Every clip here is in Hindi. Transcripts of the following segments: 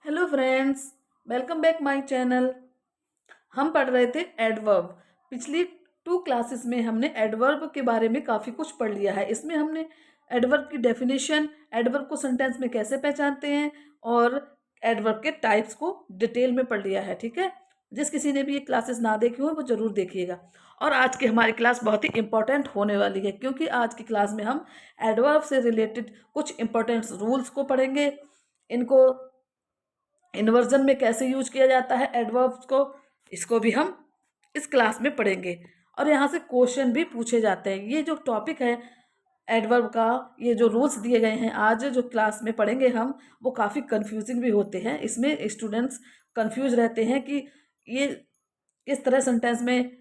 Hello friends, welcome back my channel. हम पढ़ रहे थे एडवर्ब। पिछली 2 क्लासेस में हमने एडवर्ब के बारे में काफ़ी कुछ पढ़ लिया है। इसमें हमने एडवर्ब की डेफिनेशन, एडवर्ब को सेंटेंस में कैसे पहचानते हैं और एडवर्ब के टाइप्स को डिटेल में पढ़ लिया है। ठीक है, जिस किसी ने भी ये क्लासेस ना देखी हो वो ज़रूर देखिएगा। और आज की हमारी क्लास बहुत ही इंपॉर्टेंट होने वाली है, क्योंकि आज की क्लास में हम एडवर्ब से रिलेटेड कुछ इंपॉर्टेंट रूल्स को पढ़ेंगे। इनको इन्वर्जन में कैसे यूज किया जाता है एडवर्ब्स को, इसको भी हम इस क्लास में पढ़ेंगे। और यहाँ से क्वेश्चन भी पूछे जाते हैं। ये जो टॉपिक है एडवर्ब का, ये जो रूल्स दिए गए हैं आज जो क्लास में पढ़ेंगे हम, वो काफ़ी कंफ्यूजिंग भी होते हैं। इसमें स्टूडेंट्स कंफ्यूज रहते हैं कि ये किस तरह सेंटेंस में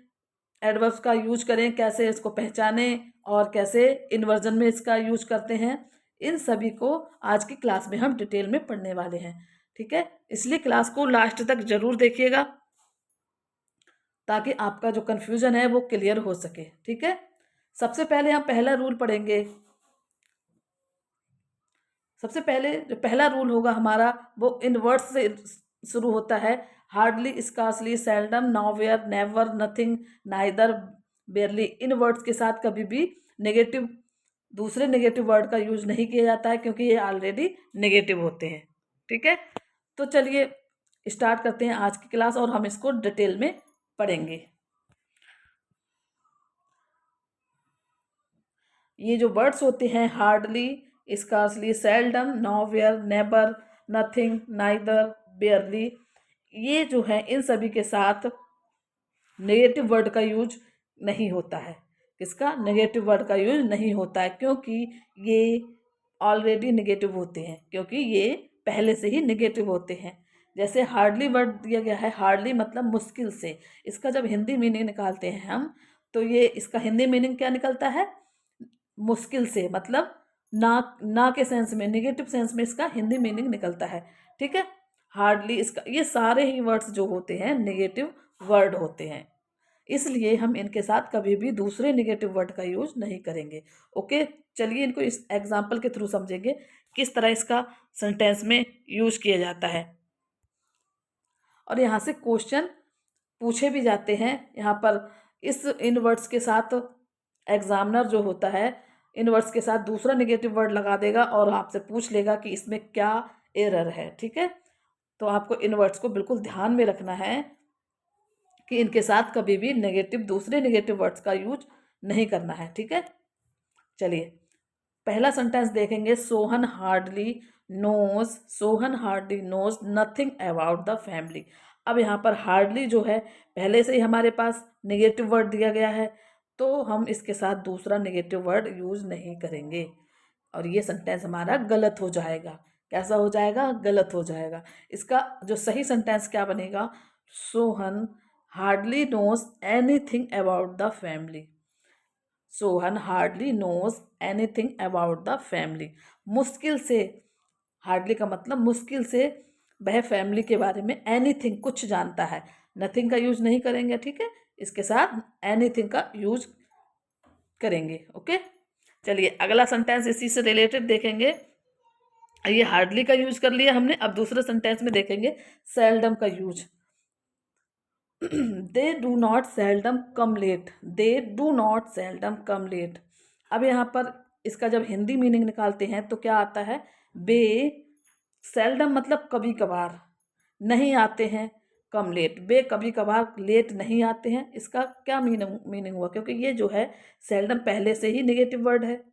एडवर्ब्स का यूज करें, कैसे इसको पहचानें और कैसे इन्वर्जन में इसका यूज करते हैं। इन सभी को आज की क्लास में हम डिटेल में पढ़ने वाले हैं। ठीक है, इसलिए क्लास को लास्ट तक जरूर देखिएगा ताकि आपका जो कंफ्यूजन है वो क्लियर हो सके। ठीक है, सबसे पहले हम पहला रूल पढ़ेंगे। सबसे पहले जो पहला रूल होगा हमारा वो इन वर्ड्स से शुरू होता है। Hardly, scarcely, seldom, nowhere, never, nothing, neither, barely. इन वर्ड्स के साथ कभी भी नेगेटिव, दूसरे नेगेटिव वर्ड का यूज नहीं किया जाता है, क्योंकि ये ऑलरेडी नेगेटिव होते हैं। ठीक है, तो चलिए स्टार्ट करते हैं आज की क्लास और हम इसको डिटेल में पढ़ेंगे। ये जो वर्ड्स होते हैं hardly, scarcely, seldom, nowhere, never, nothing, neither, barely, ये जो है इन सभी के साथ नेगेटिव वर्ड का यूज नहीं होता है। किसका? नेगेटिव वर्ड का यूज नहीं होता है, क्योंकि ये ऑलरेडी नेगेटिव होते हैं, क्योंकि ये पहले से ही नेगेटिव होते हैं। जैसे हार्डली वर्ड दिया गया है, हार्डली मतलब मुश्किल से। इसका जब हिंदी मीनिंग निकालते हैं हम, तो ये इसका हिंदी मीनिंग क्या निकलता है? मुश्किल से, मतलब ना ना के सेंस में, नेगेटिव सेंस में इसका हिंदी मीनिंग निकलता है। ठीक है, हार्डली, इसका ये सारे ही वर्ड्स जो होते हैं नेगेटिव वर्ड होते हैं, इसलिए हम इनके साथ कभी भी दूसरे नेगेटिव वर्ड का यूज नहीं करेंगे। ओके, चलिए इनको इस एग्जाम्पल के थ्रू समझेंगे किस तरह इसका सेंटेंस में यूज किया जाता है। और यहाँ से क्वेश्चन पूछे भी जाते हैं। यहाँ पर इस इन वर्ड्स के साथ एग्जामिनर जो होता है इन वर्ड्स के साथ दूसरा नेगेटिव वर्ड लगा देगा और आपसे पूछ लेगा कि इसमें क्या एरर है। ठीक है, तो आपको इन वर्ड्स को बिल्कुल ध्यान में रखना है कि इनके साथ कभी भी नेगेटिव, दूसरे नेगेटिव वर्ड्स का यूज नहीं करना है। ठीक है, चलिए पहला सेंटेंस देखेंगे। Sohan hardly knows nothing about the family. अब यहाँ पर हार्डली जो है पहले से ही हमारे पास नेगेटिव वर्ड दिया गया है, तो हम इसके साथ दूसरा नेगेटिव वर्ड यूज नहीं करेंगे और ये सेंटेंस हमारा गलत हो जाएगा। कैसा हो जाएगा? गलत हो जाएगा। इसका जो सही सेंटेंस क्या बनेगा? Sohan hardly knows anything about the family. Sohan hardly knows anything about the family. मुश्किल से, हार्डली का मतलब मुश्किल से वह फैमिली के बारे में एनीथिंग, कुछ जानता है। नथिंग का यूज नहीं करेंगे। ठीक है, इसके साथ एनीथिंग का यूज करेंगे। ओके, चलिए अगला सेंटेंस इसी से रिलेटेड देखेंगे। ये हार्डली का यूज कर लिया हमने, अब दूसरे सेंटेंस में देखेंगे सेल्डम का use. They do not seldom come late. They do not seldom come late. अब यहाँ पर इसका जब हिंदी मीनिंग निकालते हैं तो क्या आता है? बे, सेल्डम मतलब कभी कभार नहीं आते हैं, कम लेट, बे कभी कभार लेट नहीं आते हैं। इसका क्या मीनिंग हुआ? क्योंकि ये जो है सेल्डम पहले से ही नेगेटिव वर्ड है।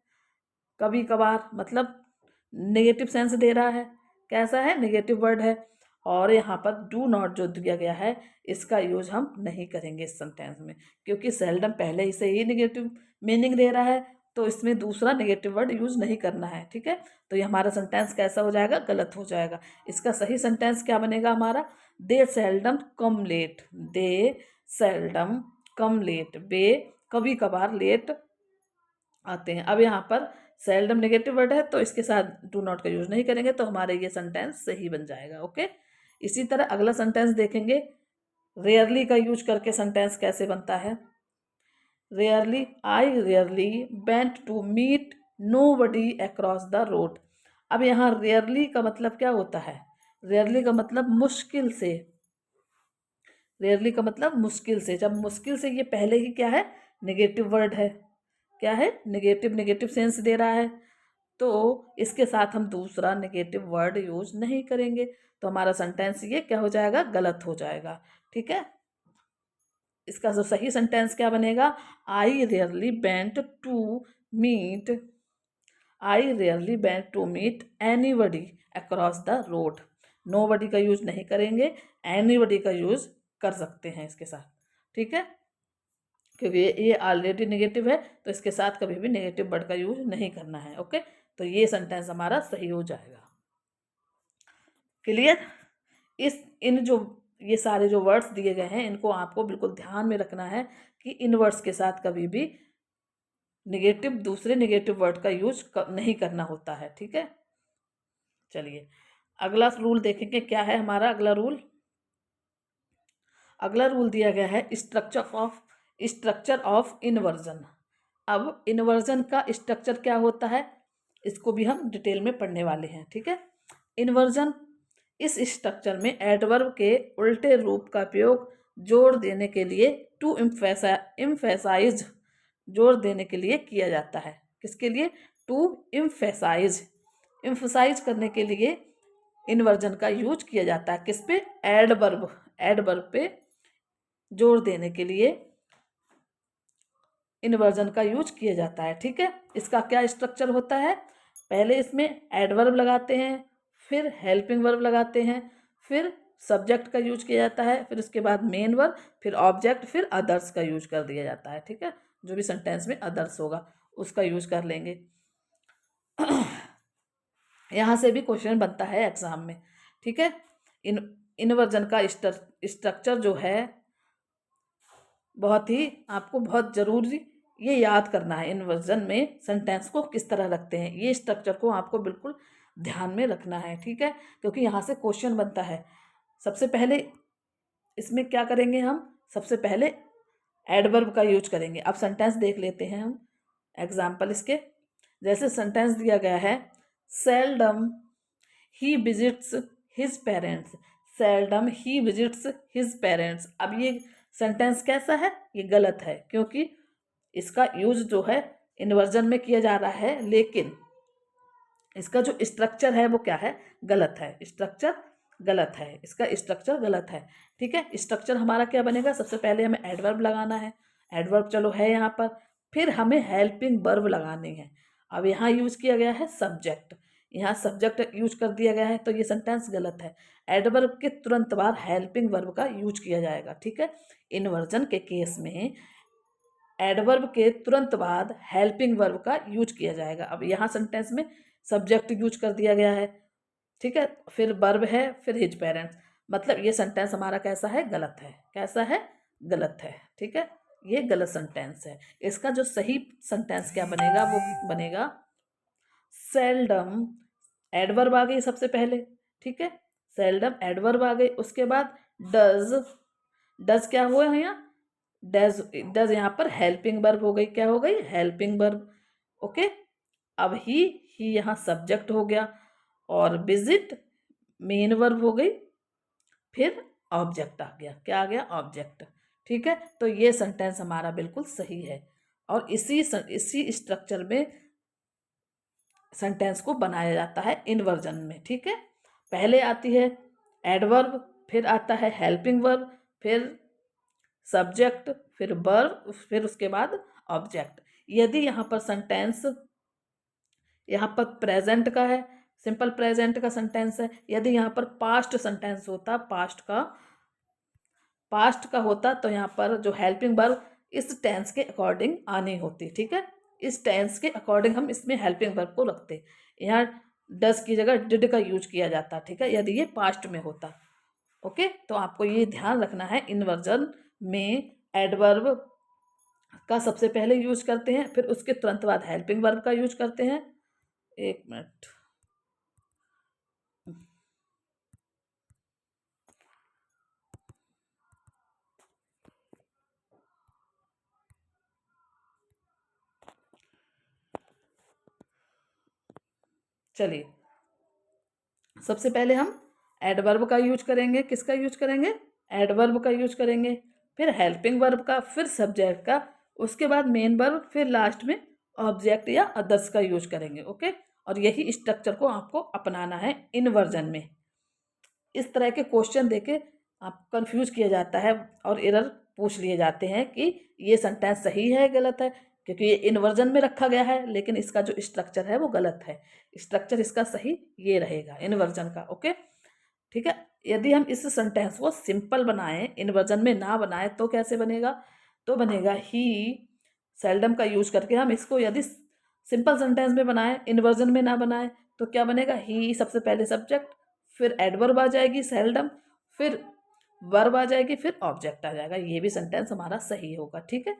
कभी कभार मतलब नेगेटिव सेंस दे रहा है। कैसा है? नेगेटिव वर्ड है। और यहाँ पर डू नॉट जो दिया गया है इसका यूज हम नहीं करेंगे इस सेंटेंस में, क्योंकि सेल्डम पहले ही से ही नेगेटिव मीनिंग दे रहा है, तो इसमें दूसरा नेगेटिव वर्ड यूज नहीं करना है। ठीक है, तो ये हमारा सेंटेंस कैसा हो जाएगा? गलत हो जाएगा। इसका सही सेंटेंस क्या बनेगा हमारा? दे सेल्डम कम लेट। दे सेल्डम कम लेट। वे कभी कभार लेट आते हैं। अब यहाँ पर सेल्डम नेगेटिव वर्ड है, तो इसके साथ डू नॉट का यूज नहीं करेंगे, तो हमारे ये सेंटेंस सही बन जाएगा। ओके, इसी तरह अगला सेंटेंस देखेंगे। रेयरली का यूज करके सेंटेंस कैसे बनता है। Rarely, I rarely went to meet nobody across the road. अब यहाँ रेयरली का मतलब क्या होता है? रेयरली का मतलब मुश्किल से, रेयरली का मतलब मुश्किल से। जब मुश्किल से, ये पहले ही क्या है, नेगेटिव वर्ड है, क्या है, नेगेटिव, नेगेटिव सेंस दे रहा है, तो इसके साथ हम दूसरा नेगेटिव वर्ड यूज नहीं करेंगे, तो हमारा सेंटेंस ये क्या हो जाएगा, गलत हो जाएगा। ठीक है, इसका जो सही सेंटेंस क्या बनेगा, I rarely went to meet, I rarely went to meet anybody across the road. Nobody का यूज नहीं करेंगे, एनीबडी का यूज कर सकते हैं इसके साथ। ठीक है, क्योंकि ये ऑलरेडी नेगेटिव है, तो इसके साथ कभी भी नेगेटिव वर्ड का यूज नहीं करना है। ओके, तो ये सेंटेंस हमारा सही हो जाएगा। क्लियर। इस इन जो ये सारे जो वर्ड्स दिए गए हैं, इनको आपको बिल्कुल ध्यान में रखना है कि इन वर्ड्स के साथ कभी भी नेगेटिव, दूसरे नेगेटिव वर्ड का यूज नहीं करना होता है। ठीक है, चलिए अगला रूल देखेंगे, क्या है हमारा अगला रूल। अगला रूल दिया गया है स्ट्रक्चर ऑफ इनवर्जन। अब इनवर्जन का स्ट्रक्चर क्या होता है, इसको भी हम डिटेल में पढ़ने वाले हैं। ठीक है, इनवर्जन, इस स्ट्रक्चर में एडवर्ब के उल्टे रूप का उपयोग जोर देने के लिए, टू इम्फेसाइज, जोर देने के लिए किया जाता है। किसके लिए, टू इम्फेसाइज, इम्फेसाइज करने के लिए इनवर्जन का यूज किया जाता है। किस पे, एडवर्ब, एडवर्ब पे जोर देने के लिए इनवर्जन का यूज किया जाता है। ठीक है, इसका क्या स्ट्रक्चर होता है, पहले इसमें एडवर्ब लगाते हैं, फिर हेल्पिंग वर्ब लगाते हैं, फिर सब्जेक्ट का यूज किया जाता है, फिर उसके बाद मेन वर्ब, फिर ऑब्जेक्ट, फिर अदर्स का यूज कर दिया जाता है। ठीक है, जो भी सेंटेंस में अदर्स होगा उसका यूज कर लेंगे। यहाँ से भी क्वेश्चन बनता है एग्जाम में। ठीक है, इन इनवर्जन का स्ट्रक्चर जो है बहुत ही, आपको बहुत जरूरी ये याद करना है, इनवर्जन में सेंटेंस को किस तरह रखते हैं, ये स्ट्रक्चर को आपको बिल्कुल ध्यान में रखना है। ठीक है, क्योंकि यहाँ से क्वेश्चन बनता है। सबसे पहले इसमें क्या करेंगे हम, सबसे पहले एडवर्ब का यूज करेंगे। अब सेंटेंस देख लेते हैं हम, एग्जाम्पल इसके। जैसे सेंटेंस दिया गया है, सेल्डम ही विजिट्स हिज पेरेंट्स, सेल्डम ही विजिट्स हिज पेरेंट्स। अब ये सेंटेंस कैसा है, ये गलत है, क्योंकि इसका यूज जो है इन्वर्जन में किया जा रहा है, लेकिन इसका जो स्ट्रक्चर है वो क्या है, गलत है, स्ट्रक्चर गलत है, इसका स्ट्रक्चर गलत है। ठीक है, स्ट्रक्चर हमारा क्या बनेगा, सबसे पहले हमें एडवर्ब लगाना है, एडवर्ब चलो है यहाँ पर, फिर हमें हेल्पिंग वर्ब लगानी है। अब यहाँ यूज किया गया है सब्जेक्ट, यहाँ सब्जेक्ट यूज कर दिया गया है, तो ये सेंटेंस गलत है। एडवर्ब के तुरंत बाद हेल्पिंग वर्ब का यूज किया जाएगा। ठीक है, इन्वर्जन के केस में एडवर्ब के तुरंत बाद हेल्पिंग वर्ब का यूज किया जाएगा। अब यहाँ सेंटेंस में सब्जेक्ट यूज कर दिया गया है, ठीक है, फिर वर्ब है, फिर हिज पेरेंट्स, मतलब ये सेंटेंस हमारा कैसा है, गलत है। कैसा है, गलत है। ठीक है, ये गलत सेंटेंस है। इसका जो सही सेंटेंस क्या बनेगा, वो बनेगा सेल्डम, एडवर्ब आ गई सबसे पहले। ठीक है, सेल्डम एडवर्ब आ गई, उसके बाद डज, डज क्या हुआ है यहाँ, डज, डज यहाँ पर हेल्पिंग वर्ब हो गई, क्या हो गई, हेल्पिंग वर्ब। ओके, अब ही यहाँ सब्जेक्ट हो गया, और विजिट मेन वर्ब हो गई, फिर ऑब्जेक्ट आ गया, क्या आ गया, ऑब्जेक्ट। ठीक है, तो ये सेंटेंस हमारा बिल्कुल सही है, और इसी स्ट्रक्चर में सेंटेंस को बनाया जाता है इनवर्जन में। ठीक है, पहले आती है एडवर्ब, फिर आता है हेल्पिंग वर्ब, फिर सब्जेक्ट, फिर वर्ब, फिर उसके बाद ऑब्जेक्ट। यदि यहाँ पर सेंटेंस, यहाँ पर प्रेजेंट का है, सिंपल प्रेजेंट का सेंटेंस है, यदि यहाँ पर पास्ट सेंटेंस होता, पास्ट का होता, तो यहाँ पर जो हेल्पिंग वर्ब इस टेंस के अकॉर्डिंग आनी होती। ठीक है, इस टेंस के अकॉर्डिंग हम इसमें हेल्पिंग वर्ब को रखते, यहाँ डस की जगह डिड का यूज किया जाता। ठीक है, यदि ये पास्ट में होता। ओके, तो आपको ये ध्यान रखना है, इनवर्जन में एडवर्ब का सबसे पहले यूज करते हैं, फिर उसके तुरंत बाद हेल्पिंग वर्ब का यूज करते हैं। एक मिनट, चलिए सबसे पहले हम एडवर्ब का यूज करेंगे, किसका यूज करेंगे, एडवर्ब का यूज करेंगे, फिर हेल्पिंग वर्ब का, फिर सब्जेक्ट का, उसके बाद मेन वर्ब, फिर लास्ट में ऑब्जेक्ट या अदर्स का यूज करेंगे। ओके, और यही स्ट्रक्चर को आपको अपनाना है इनवर्जन में। इस तरह के क्वेश्चन देके आप कंफ्यूज किया जाता है और एरर पूछ लिए जाते हैं कि ये सेंटेंस सही है गलत है, क्योंकि ये इनवर्जन में रखा गया है लेकिन इसका जो स्ट्रक्चर है वो गलत है। स्ट्रक्चर इसका सही ये रहेगा इनवर्जन का। ओके, ठीक है। यदि हम इस सेंटेंस को सिंपल बनाएं, इनवर्जन में ना बनाएं, तो कैसे बनेगा, तो बनेगा ही सेल्डम का यूज करके हम इसको यदि सिंपल सेंटेंस में बनाएं, इनवर्जन में ना बनाएं, तो क्या बनेगा, ही सबसे पहले सब्जेक्ट, फिर एडवर्ब आ जाएगी सेल्डम, फिर वर्ब आ जाएगी, फिर ऑब्जेक्ट आ जाएगा। ये भी सेंटेंस हमारा सही होगा। ठीक है,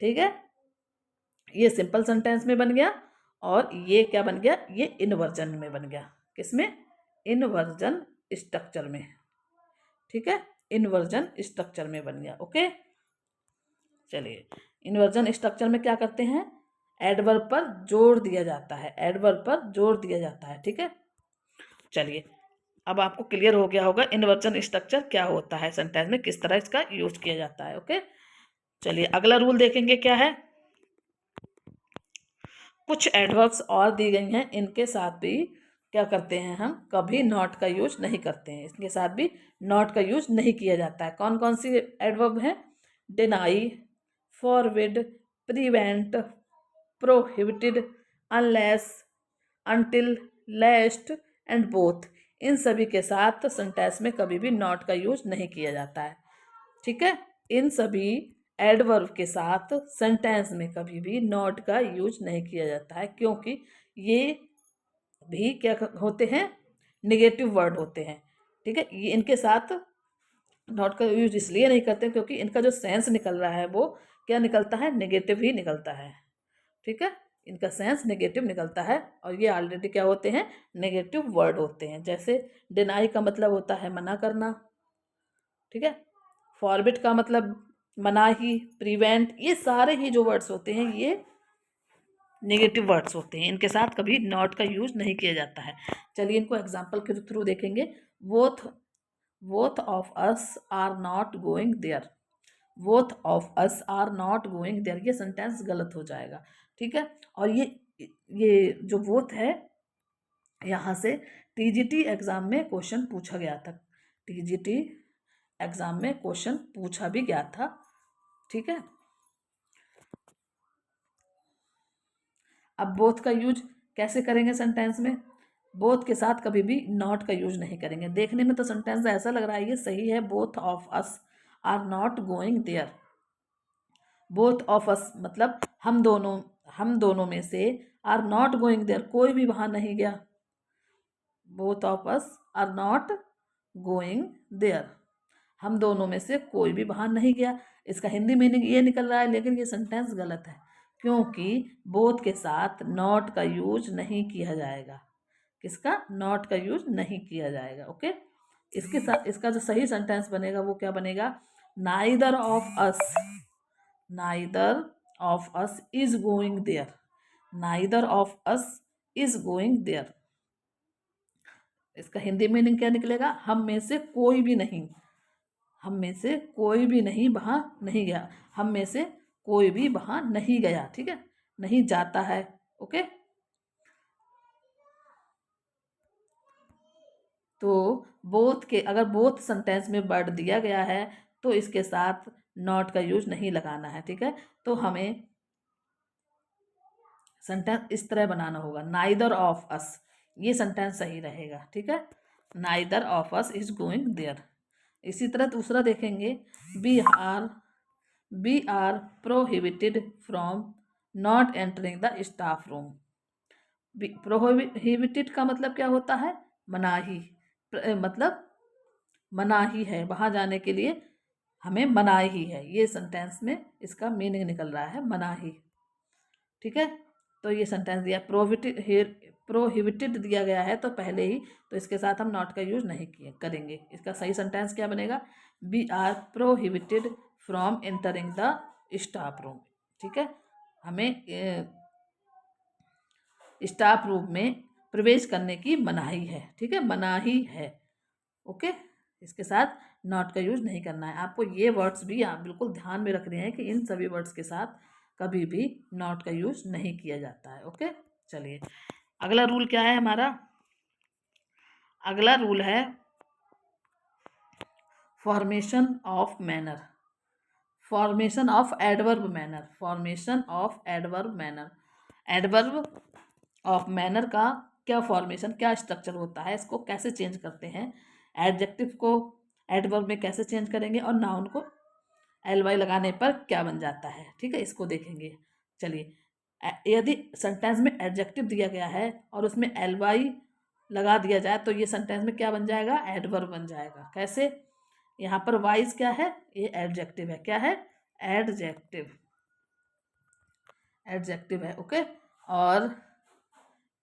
ठीक है। ये सिंपल सेंटेंस में बन गया और ये क्या बन गया, ये इनवर्जन में बन गया। किसमें, इनवर्जन स्ट्रक्चर में। ठीक है, इनवर्जन स्ट्रक्चर में बन गया। ओके, चलिए इनवर्जन स्ट्रक्चर में क्या करते हैं, एडवर्ब पर जोर दिया जाता है, एडवर्ब पर जोर दिया जाता है। ठीक है, चलिए अब आपको क्लियर हो गया होगा इनवर्जन स्ट्रक्चर क्या होता है, सेंटेंस में किस तरह इसका यूज किया जाता है। ओके, चलिए अगला रूल देखेंगे क्या है। कुछ एडवर्ब्स और दी गई हैं, इनके साथ भी क्या करते हैं, हम कभी नॉट का यूज नहीं करते हैं, इसके साथ भी नॉट का यूज नहीं किया जाता है। कौन कौन सी एडवर्ब हैं, deny, forbid, prevent, prohibited, unless, until, lest and both. इन सभी के साथ सेंटेंस में कभी भी नॉट का यूज नहीं किया जाता है। ठीक है, इन सभी एडवर्ब के साथ सेंटेंस में कभी भी नॉट का यूज नहीं किया जाता है, क्योंकि ये भी क्या होते हैं, निगेटिव वर्ड होते हैं। ठीक है, ये इनके साथ नॉट का यूज इसलिए नहीं करते क्योंकि इनका जो सेंस निकल रहा है वो क्या निकलता है, नेगेटिव ही निकलता है। ठीक है, इनका सेंस नेगेटिव निकलता है और ये ऑलरेडी क्या होते हैं, नेगेटिव वर्ड होते हैं। जैसे डिनाई का मतलब होता है मना करना। ठीक है, फॉरबिट का मतलब मनाही, प्रिवेंट, ये सारे ही जो वर्ड्स होते हैं ये नेगेटिव वर्ड्स होते हैं, इनके साथ कभी नॉट का यूज नहीं किया जाता है। चलिए इनको एग्जाम्पल के थ्रू देखेंगे। Both both of us are not going there, both of us are not going there, ये सेंटेंस गलत हो जाएगा। ठीक है, और ये जो बोथ है, यहाँ से टीजीटी एग्जाम में क्वेश्चन पूछा गया था, टीजीटी एग्जाम में क्वेश्चन पूछा भी गया था। ठीक है, अब बोथ का यूज कैसे करेंगे सेंटेंस में, बोथ के साथ कभी भी नॉट का यूज नहीं करेंगे। देखने में तो सेंटेंस ऐसा लग रहा है ये सही है, both of us are not going there, both of us मतलब हम दोनों में से, आर नॉट गोइंग देयर कोई भी वहां नहीं गया, both of us are not going there, हम दोनों में से कोई भी वहां नहीं गया। इसका हिंदी मीनिंग ये निकल रहा है, लेकिन ये सेंटेंस गलत है, क्योंकि बोथ के साथ नॉट का यूज नहीं किया जाएगा। किसका, नॉट का यूज नहीं किया जाएगा। ओके, इसके साथ इसका जो सही सेंटेंस बनेगा वो क्या बनेगा, neither of us, neither of us is going there, neither of us is going there. इसका हिंदी मीनिंग क्या निकलेगा, हम में से कोई भी नहीं, हम में से कोई भी नहीं वहाँ नहीं गया, हम में से कोई भी वहाँ नहीं गया। ठीक है, नहीं जाता है। ओके, तो बोथ के, अगर बोथ सेंटेंस में वर्ड दिया गया है तो इसके साथ नॉट का यूज नहीं लगाना है। ठीक है, तो हमें सेंटेंस इस तरह बनाना होगा, नाइदर ऑफ अस, ये सेंटेंस सही रहेगा। ठीक है, नाइदर ऑफ अस इज गोइंग देयर। इसी तरह दूसरा देखेंगे, we are we are prohibited from not entering the staff room. Prohibited का मतलब क्या होता है, मनाही, मतलब मनाही है, वहाँ जाने के लिए हमें मनाही है, ये सेंटेंस में इसका मीनिंग निकल रहा है, मनाही। ठीक है, तो ये सेंटेंस दिया, प्रोहिबिटेड दिया गया है तो पहले ही, तो इसके साथ हम नॉट का यूज नहीं किए करेंगे। इसका सही सेंटेंस क्या बनेगा, we are prohibited from entering the staff room. ठीक है, हमें स्टाफ रूम में प्रवेश करने की मनाही है। ठीक है, मनाही है, ओके, इसके साथ नॉट का यूज नहीं करना है। आपको ये वर्ड्स भी आप बिल्कुल ध्यान में रखने हैं कि इन सभी वर्ड्स के साथ कभी भी नॉट का यूज नहीं किया जाता है। ओके, चलिए अगला रूल क्या है हमारा। अगला रूल है formation of manner, formation of adverb manner, formation of adverb manner. Adverb of manner का क्या फॉर्मेशन, क्या स्ट्रक्चर होता है, इसको कैसे चेंज करते हैं, एडजेक्टिव को एडवर्ब में कैसे चेंज करेंगे, और नाउन को एल वाई लगाने पर क्या बन जाता है। ठीक है, इसको देखेंगे। चलिए, यदि सेंटेंस में एडजेक्टिव दिया गया है और उसमें एल वाई लगा दिया जाए तो ये सेंटेंस में क्या बन जाएगा, एडवर्ब बन जाएगा। कैसे, यहाँ पर वाइज क्या है, ये एडजेक्टिव है। क्या है, एडजेक्टिव, एडजेक्टिव है। ओके, और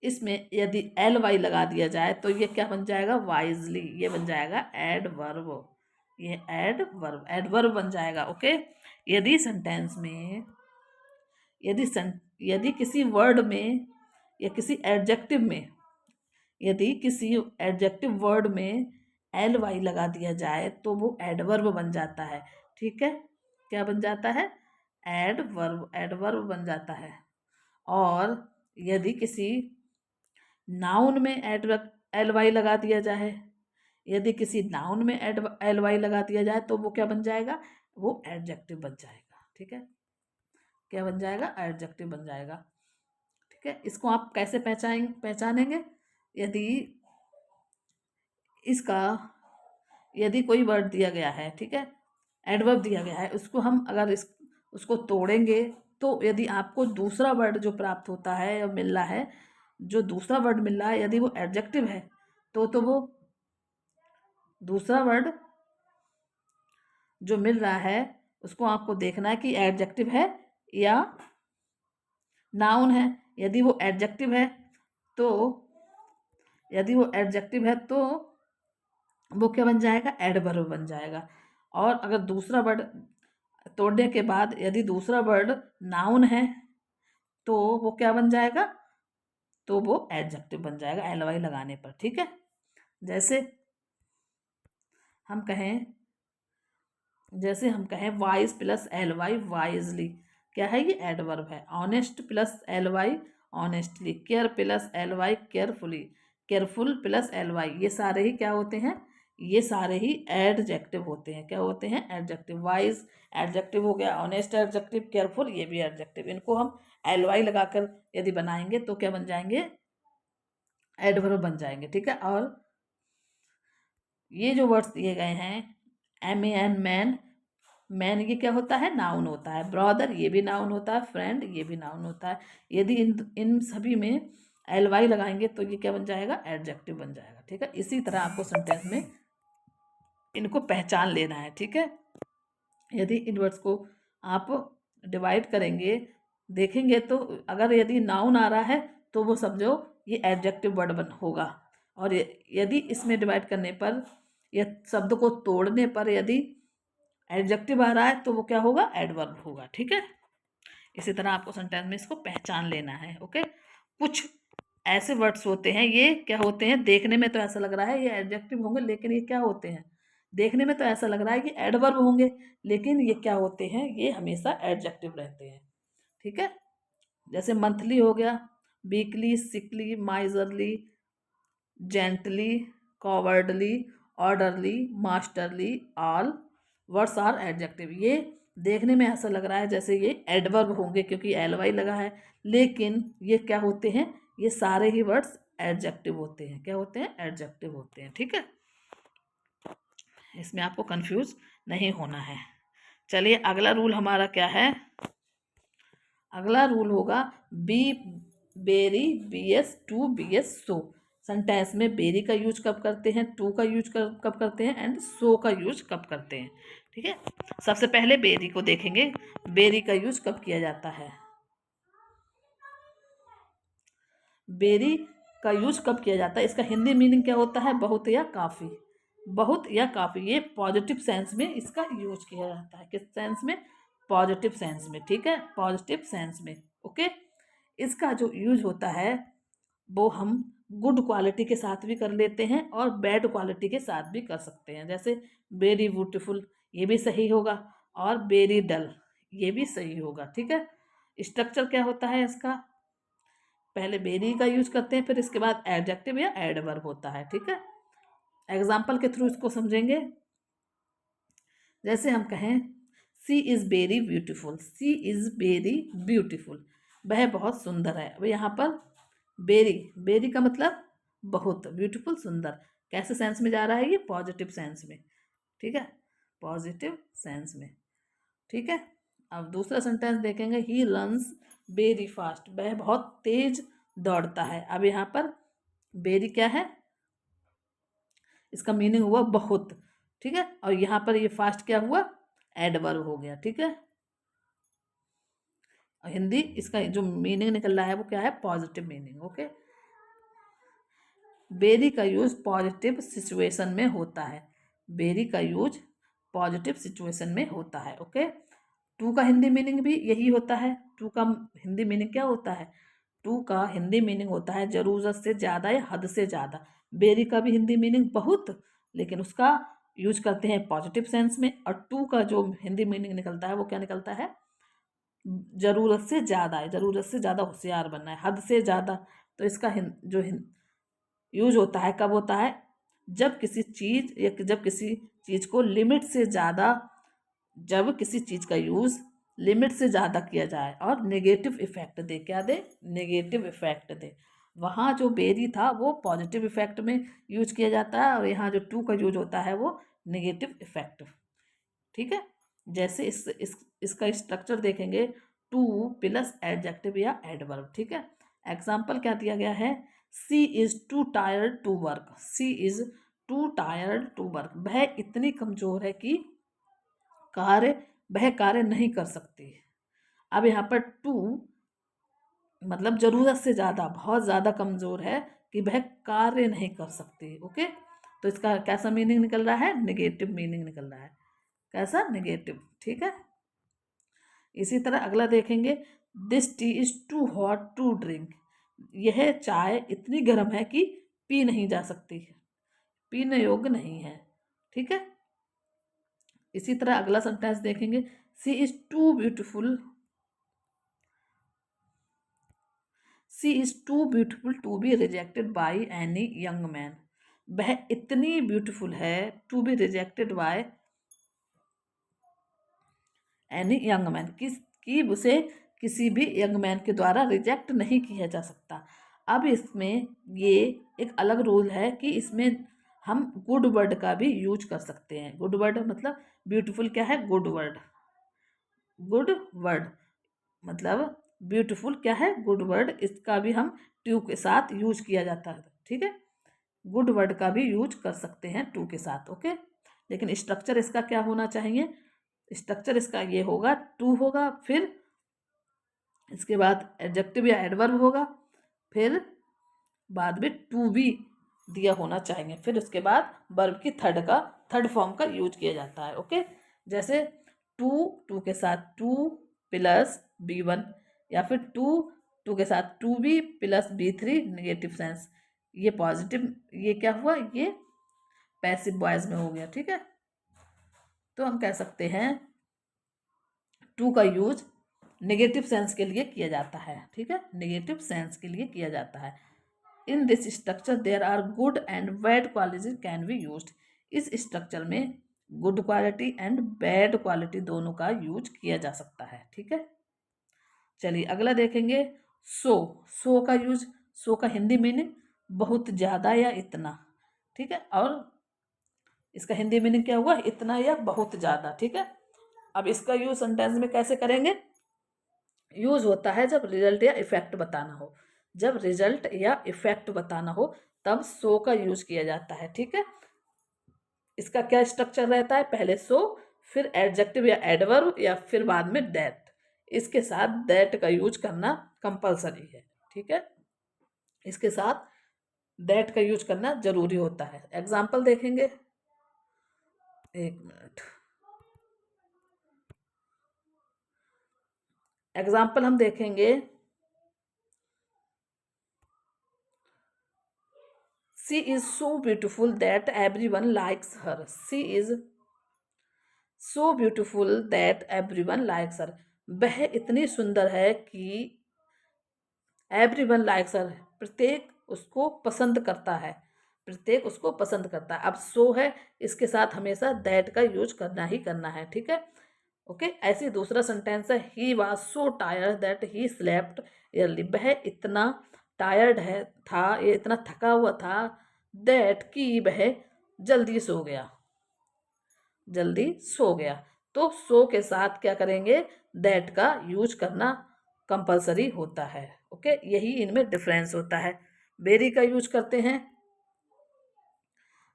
इसमें यदि एल वाई लगा दिया जाए तो ये क्या बन जाएगा, वाइजली, ये बन जाएगा एडवर्ब, ये एडवर्ब, एडवर्ब बन जाएगा। ओके, यदि सेंटेंस में यदि किसी वर्ड में या किसी एडजेक्टिव में, यदि किसी एडजेक्टिव वर्ड में एल वाई लगा दिया जाए तो वो एडवर्ब बन जाता है। ठीक है, क्या बन जाता है, एडवर्ब, एडवर्ब बन जाता है। और यदि किसी नाउन में एल वाई लगा दिया जाए, यदि किसी नाउन में एल वाई लगा दिया जाए तो वो क्या बन जाएगा, वो एडजेक्टिव बन जाएगा। ठीक है, क्या बन जाएगा, एडजेक्टिव बन जाएगा। ठीक है, इसको आप कैसे पहचानेंगे, यदि इसका यदि कोई वर्ड दिया गया है, ठीक है, एडवर्ब दिया गया है, उसको हम अगर उसको तोड़ेंगे तो यदि आपको दूसरा वर्ड जो प्राप्त होता है या मिल रहा है, जो दूसरा वर्ड मिल रहा है यदि वो एडजेक्टिव है तो वो दूसरा वर्ड जो मिल रहा है उसको आपको देखना है कि एडजेक्टिव है या नाउन है। यदि वो एडजेक्टिव है तो वो क्या बन जाएगा, एडवर्ब बन जाएगा। और अगर दूसरा वर्ड तोड़ने के बाद यदि दूसरा वर्ड नाउन है तो वो क्या बन जाएगा, तो वो एडजेक्टिव बन जाएगा एल वाई लगाने पर। ठीक है, जैसे हम कहें wise plus L Y, wisely, क्या है, ये एडवर्ब है। Honest plus L Y, honestly. Care plus L Y, carefully. Careful plus L Y, ये सारे ही क्या होते हैं, ये सारे ही एडजेक्टिव होते हैं। क्या होते हैं, एडजेक्टिव। वाइज एडजेक्टिव हो गया, ऑनेस्ट एडजेक्टिव, केयरफुल ये भी एडजेक्टिव। इनको हम एल वाई लगाकर यदि बनाएंगे तो क्या बन जाएंगे, एडवर्ब बन जाएंगे। ठीक है, और ये जो वर्ड्स दिए गए हैं, M A N, man, man ये क्या होता है, नाउन होता है। ब्रदर ये भी नाउन होता है। फ्रेंड ये भी नाउन होता है। यदि इन सभी में एल वाई लगाएंगे तो ये क्या बन जाएगा, एडजेक्टिव बन जाएगा। ठीक है, इसी तरह आपको सेंटेंस में इनको पहचान लेना है। ठीक है, यदि इन वर्ड्स को आप डिवाइड करेंगे, देखेंगे तो अगर यदि नाउन आ रहा है तो वो समझो ये एडजेक्टिव वर्ड होगा। और यदि इसमें डिवाइड करने पर या शब्द को तोड़ने पर यदि एडजेक्टिव आ रहा है तो वो क्या होगा, एडवर्ब होगा। ठीक है, इसी तरह आपको सेंटेंस में इसको पहचान लेना है। ओके, कुछ ऐसे वर्ड्स होते हैं, ये क्या होते हैं, देखने में तो ऐसा लग रहा है ये एडजेक्टिव होंगे, लेकिन ये क्या होते हैं, देखने में तो ऐसा लग रहा है कि एडवर्ब होंगे, लेकिन ये क्या होते हैं, ये हमेशा एडजेक्टिव रहते हैं। ठीक है, जैसे मंथली हो गया, weekly, sickly, miserly, gently, cowardly, orderly, masterly, all words are adjective. ये देखने में ऐसा लग रहा है जैसे ये एडवर्ब होंगे क्योंकि एल वाई लगा है, लेकिन ये क्या होते हैं, ये सारे ही वर्ड्स एडजेक्टिव होते हैं। क्या होते हैं, एडजेक्टिव होते हैं। ठीक है, इसमें आपको कंफ्यूज नहीं होना है। चलिए अगला रूल हमारा क्या है, अगला रूल होगा B very, B S too, B S so. Sentence में बेरी का यूज कब करते हैं, टू का यूज कब करते हैं, एंड सो का यूज कब करते हैं। ठीक है, सबसे पहले बेरी को देखेंगे, बेरी का यूज कब किया जाता है। बेरी का यूज कब किया जाता है, इसका हिंदी मीनिंग क्या होता है, बहुत या काफ़ी। बहुत या काफ़ी, ये पॉजिटिव सेंस में इसका यूज किया जाता है। किस सेंस में, पॉजिटिव सेंस में। ठीक है, पॉजिटिव सेंस में। ओके, इसका जो यूज होता है वो हम गुड क्वालिटी के साथ भी कर लेते हैं और बैड क्वालिटी के साथ भी कर सकते हैं। जैसे वेरी ब्यूटीफुल, ये भी सही होगा, और वेरी डल, ये भी सही होगा। ठीक है, स्ट्रक्चर क्या होता है इसका, पहले वेरी का यूज करते हैं, फिर इसके बाद एडजेक्टिव या एडवर्ब होता है। ठीक है, एग्जाम्पल के थ्रू इसको समझेंगे। जैसे हम कहें she is very beautiful, she is very beautiful, वह बहुत सुंदर है। अब यहाँ पर वेरी, वेरी का मतलब बहुत, ब्यूटीफुल सुंदर, कैसे सेंस में जा रहा है, ये पॉजिटिव सेंस में। ठीक है, पॉजिटिव सेंस में। ठीक है, अब दूसरा सेंटेंस देखेंगे, ही रन्स वेरी फास्ट, वह बहुत तेज दौड़ता है। अब यहाँ पर वेरी क्या है, इसका मीनिंग हुआ बहुत। ठीक है, और यहाँ पर ये फास्ट क्या हुआ, एडवर्ब हो गया। ठीक है, और हिंदी इसका जो मीनिंग निकल रहा है वो क्या है, पॉजिटिव मीनिंग। ओके, वेरी का यूज पॉजिटिव सिचुएशन में होता है, वेरी का यूज पॉजिटिव सिचुएशन में होता है। ओके, टू का हिंदी मीनिंग भी यही होता है। टू का हिंदी मीनिंग क्या होता है, टू का हिंदी मीनिंग होता है जरूरत से ज़्यादा या हद से ज़्यादा। वेरी का भी हिंदी मीनिंग बहुत, लेकिन उसका यूज करते हैं पॉजिटिव सेंस में। और टू का जो हिंदी मीनिंग निकलता है वो क्या निकलता है, जरूरत से ज़्यादा है, जरूरत से ज़्यादा होशियार बनना है, हद से ज़्यादा। तो इसका यूज होता है कब होता है, जब किसी चीज़ या जब किसी चीज़ को लिमिट से ज़्यादा, जब किसी चीज़ का यूज़ लिमिट से ज़्यादा किया जाए और नेगेटिव इफेक्ट दे, क्या दे, नेगेटिव इफेक्ट दे। वहाँ जो वेरी था वो पॉजिटिव इफेक्ट में यूज किया जाता है, और यहाँ जो टू का यूज होता है वो नेगेटिव इफेक्ट। ठीक है, जैसे इसका स्ट्रक्चर देखेंगे, टू प्लस एडजेक्टिव या एडवर्ब। ठीक है, एग्जाम्पल क्या दिया गया है, she is too tired to work, she is too tired to work, वह इतनी कमजोर है कि वह कार्य नहीं कर सकती। अब यहाँ पर टू मतलब जरूरत से ज़्यादा, बहुत ज़्यादा कमज़ोर है कि वह कार्य नहीं कर सकती। ओके, तो इसका कैसा मीनिंग निकल रहा है, नेगेटिव मीनिंग निकल रहा है, कैसा, नेगेटिव। ठीक है, इसी तरह अगला देखेंगे, this tea is too hot to drink, यह चाय इतनी गर्म है कि पी नहीं जा सकती, पीने योग्य नहीं है। ठीक है, इसी तरह अगला सेंटेंस देखेंगे, she is too beautiful, she is too beautiful to be rejected by any young man, वह इतनी ब्यूटिफुल है to be rejected by any young man, कि उसे किसी भी यंग मैन के द्वारा रिजेक्ट नहीं किया जा सकता। अब इसमें ये एक अलग रूल है कि इसमें हम गुड वर्ड का भी यूज कर सकते हैं। गुड वर्ड मतलब ब्यूटीफुल क्या है, गुड वर्ड, गुड वर्ड मतलब ब्यूटीफुल क्या है, गुड वर्ड, इसका भी हम टू के साथ यूज किया जाता है। ठीक है, गुड वर्ड का भी यूज कर सकते हैं टू के साथ। ओके, लेकिन स्ट्रक्चर इसका क्या होना चाहिए, स्ट्रक्चर इसका ये होगा, टू होगा, फिर इसके बाद एडजेक्टिव या एडवर्ब होगा, फिर बाद में टू भी दिया होना चाहिए, फिर उसके बाद वर्ब की थर्ड फॉर्म का यूज किया जाता है। ओके, जैसे टू, टू के साथ टू प्लस B1, या फिर टू के साथ to be plus B3 negative sense, ये पॉजिटिव, ये क्या हुआ, ये पैसिव वॉइस में हो गया। ठीक है, तो हम कह सकते हैं टू का यूज नेगेटिव सेंस के लिए किया जाता है। ठीक है, नेगेटिव सेंस के लिए किया जाता है। In this structure there are good and bad quality can be used, इस स्ट्रक्चर में good quality and bad quality दोनों का यूज किया जा सकता है। ठीक है, चलिए अगला देखेंगे, सो का यूज, सो का हिंदी मीनिंग बहुत ज़्यादा या इतना। ठीक है, और इसका हिंदी मीनिंग क्या हुआ, इतना या बहुत ज़्यादा। ठीक है, अब इसका यूज सेंटेंस में कैसे करेंगे, यूज होता है जब रिजल्ट या इफेक्ट बताना हो, जब रिजल्ट या इफेक्ट बताना हो तब सो का यूज किया जाता है। ठीक है, इसका क्या स्ट्रक्चर रहता है, पहले सो, फिर एडजेक्टिव या एडवर्ब, या फिर बाद में दैट, इसके साथ दैट का यूज करना कंपलसरी है। ठीक है, इसके साथ दैट का यूज करना जरूरी होता है। एग्जाम्पल देखेंगे, एक मिनट, एग्जाम्पल हम देखेंगे, she is so beautiful that everyone likes her. She is so beautiful that everyone likes her. वह इतनी सुंदर है कि एवरीवन लाइक्स हर, प्रत्येक उसको पसंद करता है, प्रत्येक उसको पसंद करता है। अब सो है, इसके साथ हमेशा दैट का यूज करना ही करना है, ठीक है। ओके, ऐसे ही दूसरा सेंटेंस है, he was so tired that he slept early. वह इतना टायर्ड है था, ये इतना थका हुआ था, दैट कि वह जल्दी सो गया, जल्दी सो गया। तो सो के साथ क्या करेंगे, दैट का यूज करना कंपलसरी होता है। ओके, यही इनमें डिफरेंस होता है। वेरी का यूज करते हैं,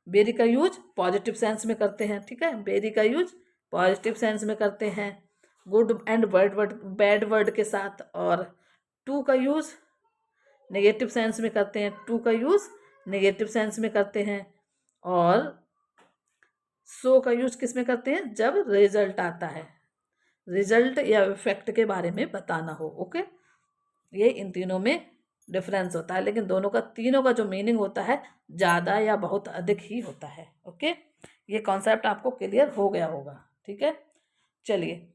वेरी का यूज पॉजिटिव सेंस में करते हैं, ठीक है, वेरी का यूज पॉजिटिव सेंस में करते हैं गुड एंड बैड वर्ड के साथ। और टू का यूज नेगेटिव सेंस में करते हैं, टू का यूज नेगेटिव सेंस में करते हैं। और सो का यूज किस में करते हैं, जब रिजल्ट आता है, रिजल्ट या इफेक्ट के बारे में बताना हो। ओके, ये इन तीनों में डिफरेंस होता है, लेकिन दोनों का, तीनों का जो मीनिंग होता है ज़्यादा या बहुत अधिक ही होता है। ओके, ये कॉन्सेप्ट आपको क्लियर हो गया होगा, ठीक है। चलिए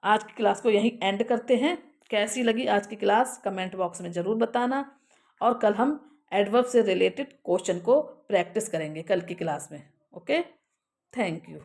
आज की क्लास को यहीं एंड करते हैं। कैसी लगी आज की क्लास कमेंट बॉक्स में ज़रूर बताना, और कल हम एडवर्ब से रिलेटेड क्वेश्चन को प्रैक्टिस करेंगे कल की क्लास में। Okay, thank you.